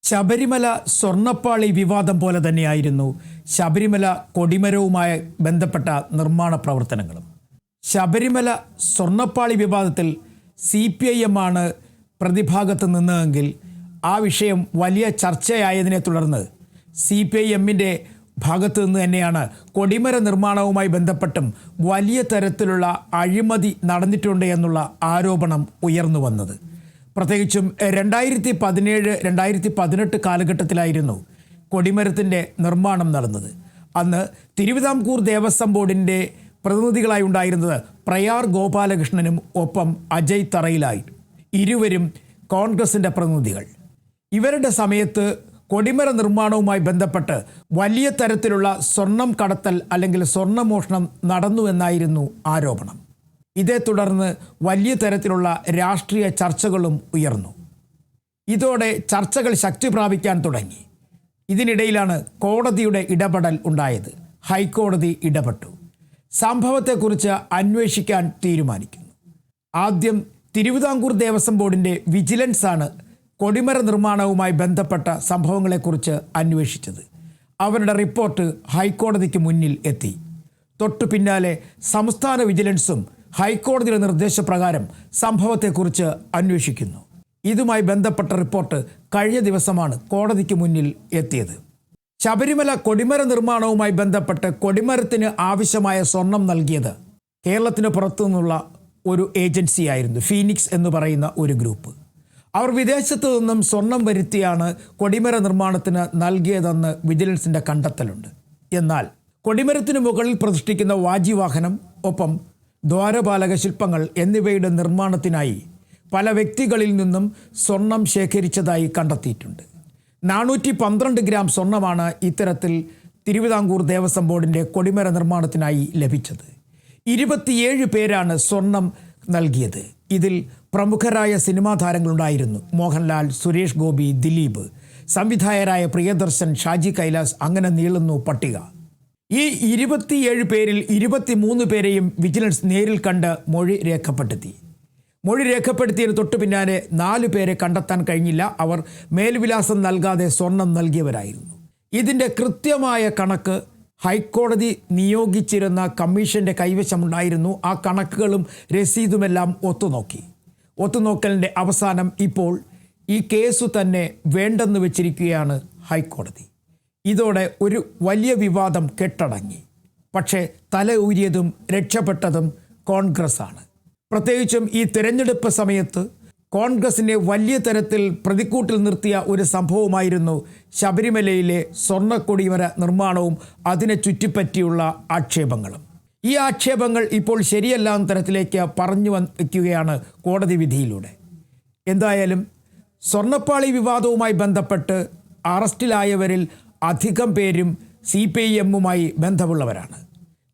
ശബരിമല സ്വർണ്ണപ്പാളി വിവാദം പോലെ തന്നെയായിരുന്നു ശബരിമല കൊടിമരവുമായി ബന്ധപ്പെട്ട നിർമ്മാണ പ്രവർത്തനങ്ങളും. ശബരിമല സ്വർണ്ണപ്പാളി വിവാദത്തിൽ CPIM ആണ് പ്രതിഭാഗത്ത് നിന്നതെങ്കിൽ ആ വിഷയം വലിയ ചർച്ചയായതിനെ തുടർന്ന് CPIMൻ്റെ ഭാഗത്തു നിന്ന് തന്നെയാണ് കൊടിമര നിർമ്മാണവുമായി ബന്ധപ്പെട്ടും വലിയ തരത്തിലുള്ള അഴിമതി നടന്നിട്ടുണ്ട് എന്നുള്ള ആരോപണം ഉയർന്നു വന്നത്. പ്രത്യേകിച്ചും 2017-2018 കാലഘട്ടത്തിലായിരുന്നു കൊടിമരത്തിൻ്റെ നിർമ്മാണം നടന്നത്. അന്ന് തിരുവിതാംകൂർ ദേവസ്വം ബോർഡിൻ്റെ പ്രതിനിധികളായി ഉണ്ടായിരുന്നത് പ്രയാർ ഗോപാലകൃഷ്ണനും ഒപ്പം അജയ് തറയിലായി. ഇരുവരും കോൺഗ്രസിൻ്റെ പ്രതിനിധികൾ. ഇവരുടെ സമയത്ത് കൊടിമര നിർമ്മാണവുമായി ബന്ധപ്പെട്ട് വലിയ തരത്തിലുള്ള സ്വർണം കടത്തൽ അല്ലെങ്കിൽ സ്വർണ്ണമോഷണം നടന്നു എന്നായിരുന്നു ആരോപണം. ഇതേ തുടർന്ന് വലിയ തരത്തിലുള്ള രാഷ്ട്രീയ ചർച്ചകളും ഉയർന്നു. ഇതോടെ ചർച്ചകൾ ശക്തി പ്രാപിക്കാൻ തുടങ്ങി. ഇതിനിടയിലാണ് കോടതിയുടെ ഇടപെടൽ ഉണ്ടായത്. ഹൈക്കോടതി ഇടപെട്ടു. സംഭവത്തെക്കുറിച്ച് അന്വേഷിക്കാൻ തീരുമാനിക്കുന്നു. ആദ്യം തിരുവിതാംകൂർ ദേവസ്വം ബോർഡിൻ്റെ വിജിലൻസാണ് കൊടിമര നിർമ്മാണവുമായി ബന്ധപ്പെട്ട സംഭവങ്ങളെക്കുറിച്ച് അന്വേഷിച്ചത്. അവരുടെ റിപ്പോർട്ട് ഹൈക്കോടതിക്ക് മുന്നിൽ എത്തി. തൊട്ടു പിന്നാലെ സംസ്ഥാന വിജിലൻസും ഹൈക്കോടതിയുടെ നിർദ്ദേശപ്രകാരം സംഭവത്തെക്കുറിച്ച് അന്വേഷിക്കുന്നു. ഇതുമായി ബന്ധപ്പെട്ട റിപ്പോർട്ട് കഴിഞ്ഞ ദിവസമാണ് കോടതിക്ക് മുന്നിൽ എത്തിയത്. ശബരിമല കൊടിമര നിർമ്മാണവുമായി ബന്ധപ്പെട്ട് കൊടിമരത്തിന് ആവശ്യമായ സ്വർണം നൽകിയത് കേരളത്തിന് പുറത്തു നിന്നുള്ള ഒരു ഏജൻസിയായിരുന്നു, ഫീനിക്സ് എന്ന് പറയുന്ന ഒരു ഗ്രൂപ്പ്. അവർ വിദേശത്തു നിന്നും സ്വർണം വരുത്തിയാണ് കൊടിമര നിർമ്മാണത്തിന് നൽകിയതെന്ന് വിജിലൻസിൻ്റെ കണ്ടെത്തലുണ്ട്. എന്നാൽ കൊടിമരത്തിന് മുകളിൽ പ്രതിഷ്ഠിക്കുന്ന വാജിവാഹനം, ഒപ്പം ദ്വാരപാലക ശില്പങ്ങൾ എന്നിവയുടെ നിർമ്മാണത്തിനായി പല വ്യക്തികളിൽ നിന്നും സ്വർണം ശേഖരിച്ചതായി കണ്ടെത്തിയിട്ടുണ്ട്. 412 ഗ്രാം സ്വർണമാണ് ഇത്തരത്തിൽ തിരുവിതാംകൂർ ദേവസ്വം ബോർഡിൻ്റെ കൊടിമര നിർമ്മാണത്തിനായി ലഭിച്ചത്. 27 പേരാണ് സ്വർണം നൽകിയത്. ഇതിൽ പ്രമുഖരായ സിനിമാ താരങ്ങളുണ്ടായിരുന്നു. മോഹൻലാൽ, സുരേഷ് ഗോപി, ദിലീപ്, സംവിധായകരായ പ്രിയദർശൻ, ഷാജി കൈലാസ്, അങ്ങനെ നീളുന്നു പട്ടിക. ഈ 27 പേരിൽ 23 പേരെയും വിജിലൻസ് നേരിൽ കണ്ട് മൊഴി രേഖപ്പെടുത്തി. മൊഴി രേഖപ്പെടുത്തിയതിന് തൊട്ടു പിന്നാലെ 4 പേരെ കണ്ടെത്താൻ കഴിഞ്ഞില്ല. അവർ മേൽവിലാസം നൽകാതെ സ്വർണം നൽകിയവരായിരുന്നു. ഇതിൻ്റെ കൃത്യമായ കണക്ക് ഹൈക്കോടതി നിയോഗിച്ചിരുന്ന കമ്മീഷൻ്റെ കൈവശമുണ്ടായിരുന്നു. ആ കണക്കുകളും രസീതുമെല്ലാം ഒത്തുനോക്കലിൻ്റെ അവസാനം ഇപ്പോൾ ഈ കേസ് തന്നെ വേണ്ടെന്ന് വെച്ചിരിക്കുകയാണ് ഹൈക്കോടതി. ഇതോടെ ഒരു വലിയ വിവാദം കെട്ടടങ്ങി. പക്ഷേ തല ഊരിയതും രക്ഷപ്പെട്ടതും കോൺഗ്രസ്സാണ്. പ്രത്യേകിച്ചും ഈ തിരഞ്ഞെടുപ്പ് സമയത്ത് കോൺഗ്രസിനെ വലിയ തരത്തിൽ പ്രതിക്കൂട്ടിൽ നിർത്തിയ ഒരു സംഭവമായിരുന്നു ശബരിമലയിലെ സ്വർണ്ണക്കൊടിമര നിർമ്മാണവും അതിനെ ചുറ്റിപ്പറ്റിയുള്ള ആക്ഷേപങ്ങളും. ഈ ആക്ഷേപങ്ങൾ ഇപ്പോൾ ശരിയല്ലാത്ത തരത്തിലേക്ക് പറഞ്ഞു വയ്ക്കുകയാണ് കോടതി വിധിയിലൂടെ. എന്തായാലും സ്വർണ്ണപ്പാളി വിവാദവുമായി ബന്ധപ്പെട്ട് അറസ്റ്റിലായവരിൽ അധികം പേരും CPIMുമായി ബന്ധമുള്ളവരാണ്.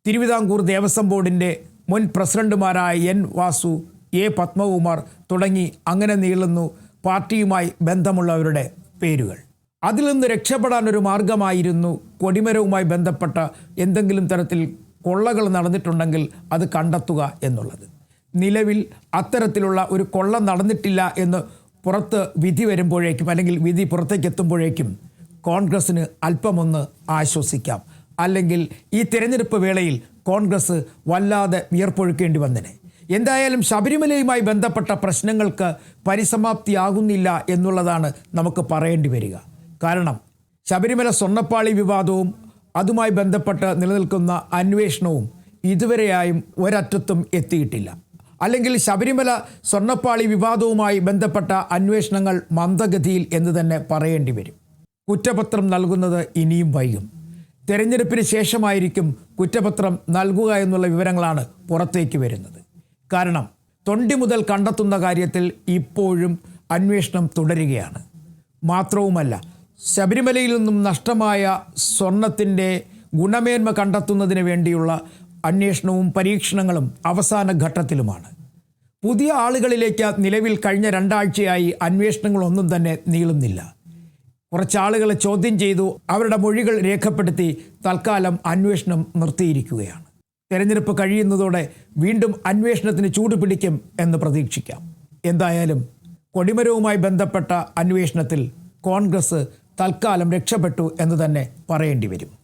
തിരുവിതാംകൂർ ദേവസ്വം ബോർഡിൻ്റെ മുൻ പ്രസിഡന്റുമാരായ N. വാസു, A. പത്മകുമാർ തുടങ്ങി അങ്ങനെ നീളുന്നു പാർട്ടിയുമായി ബന്ധമുള്ളവരുടെ പേരുകൾ. അതിൽ നിന്ന് രക്ഷപ്പെടാൻ ഒരു മാർഗമായിരുന്നു കൊടിമരവുമായി ബന്ധപ്പെട്ട എന്തെങ്കിലും തരത്തിൽ കൊള്ളകൾ നടന്നിട്ടുണ്ടെങ്കിൽ അത് കണ്ടെത്തുക എന്നുള്ളത്. നിലവിൽ അത്തരത്തിലുള്ള ഒരു കൊള്ള നടന്നിട്ടില്ല എന്ന് പുറത്ത് വിധി വരുമ്പോഴേക്കും, അല്ലെങ്കിൽ വിധി പുറത്തേക്ക് എത്തുമ്പോഴേക്കും കോൺഗ്രസ്സിന് അല്പമൊന്ന് ആശ്വസിക്കാം. അല്ലെങ്കിൽ ഈ തിരഞ്ഞെടുപ്പ് വേളയിൽ കോൺഗ്രസ് വല്ലാതെ വിയർപ്പൊഴുക്കേണ്ടി വന്നേനെ. എന്തായാലും ശബരിമലയുമായി ബന്ധപ്പെട്ട പ്രശ്നങ്ങൾക്ക് പരിസമാപ്തിയാകുന്നില്ല എന്നുള്ളതാണ് നമുക്ക് പറയേണ്ടി വരിക. കാരണം ശബരിമല സ്വർണ്ണപ്പാളി വിവാദവും അതുമായി ബന്ധപ്പെട്ട് നിലനിൽക്കുന്ന അന്വേഷണവും ഇതുവരെയായും ഒരറ്റത്തും എത്തിയിട്ടില്ല. അല്ലെങ്കിൽ ശബരിമല സ്വർണ്ണപ്പാളി വിവാദവുമായി ബന്ധപ്പെട്ട അന്വേഷണങ്ങൾ മന്ദഗതിയിൽ എന്ന് തന്നെ പറയേണ്ടി വരും. കുറ്റപത്രം നൽകുന്നത് ഇനിയും വൈകും. തെരഞ്ഞെടുപ്പിന് ശേഷമായിരിക്കും കുറ്റപത്രം നൽകുക എന്നുള്ള വിവരങ്ങളാണ് പുറത്തേക്ക് വരുന്നത്. കാരണം തൊണ്ടി മുതൽ കണ്ടെത്തുന്ന കാര്യത്തിൽ ഇപ്പോഴും അന്വേഷണം തുടരുകയാണ്. മാത്രവുമല്ല, ശബരിമലയിൽ നിന്നും നഷ്ടമായ സ്വർണത്തിൻ്റെ ഗുണമേന്മ കണ്ടെത്തുന്നതിന് വേണ്ടിയുള്ള അന്വേഷണവും പരീക്ഷണങ്ങളും അവസാന ഘട്ടത്തിലുമാണ്. പുതിയ ആളുകളിലേക്ക് നിലവിൽ കഴിഞ്ഞ 2 ആഴ്ചയായി അന്വേഷണങ്ങളൊന്നും തന്നെ നീളുന്നില്ല. കുറച്ചാളുകളെ ചോദ്യം ചെയ്തു, അവരുടെ മൊഴികൾ രേഖപ്പെടുത്തി തൽക്കാലം അന്വേഷണം നിർത്തിയിരിക്കുകയാണ്. തെരഞ്ഞെടുപ്പ് കഴിയുന്നതോടെ വീണ്ടും അന്വേഷണത്തിന് ചൂടുപിടിക്കും എന്ന് പ്രതീക്ഷിക്കാം. എന്തായാലും കൊടിമരവുമായി ബന്ധപ്പെട്ട അന്വേഷണത്തിൽ കോൺഗ്രസ് തൽക്കാലം രക്ഷപ്പെട്ടു എന്ന് തന്നെ പറയേണ്ടി വരും.